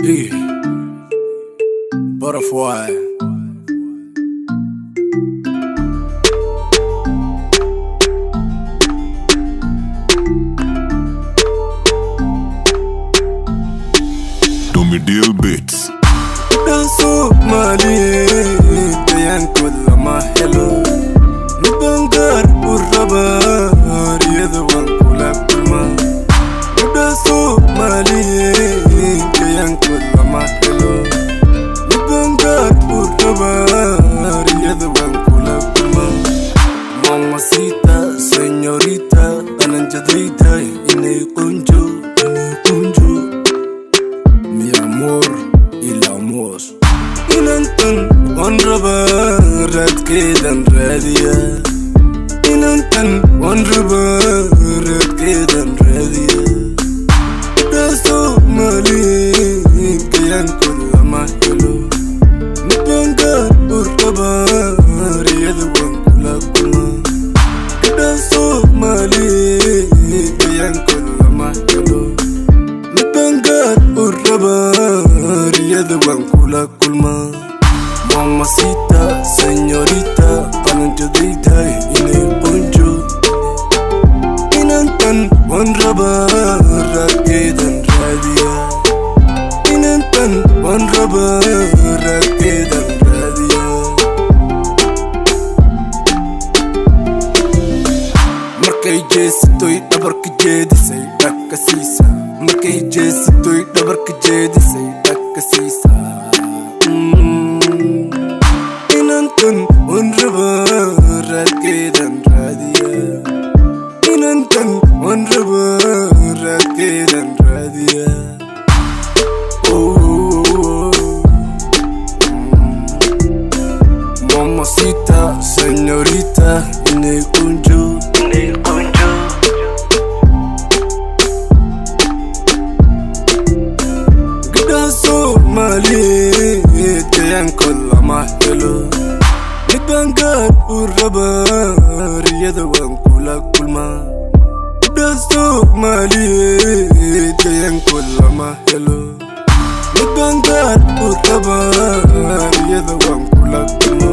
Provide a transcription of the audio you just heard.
Hey, butterfly. Tommy Deal Beats. Danso mali tayan kulla ma hello Nubangar uraba riyada wan kula kulma Danso mali tayan kulla ma hello Nubangar uraba riyada wan kula kulma Mamacita, señorita, ananjadrita inay kunjo Mi amor y la amor Inantan onraba rat kedan radia Inantan onraba rat kedan radia Daso mali kayan kulla mahelo Nipanga uraba riyada wan kula kuma Daso mali kayan kulla mahelo Nipangar uraba riyada wan kula kulma Mamacita, señorita, ananjadrita inay kunjo Inantan wanraba rakedan radia Inantan wanraba rakedan radia Markay jeesitoy dhabarka jeedisay dhaka siisa Markay jeesitoy dhabarka jeedisay dhaka siisa Inantan wanraba rakedan radia Inantan wanraba rakedan radia Mamacita, señorita, inay kunjo Daso mali tayan kulla mahelo Nipangar uraba riyada wan kula kulma Daso mali tayan kulla mahelo Nipangar uraba riyada wan kula kulma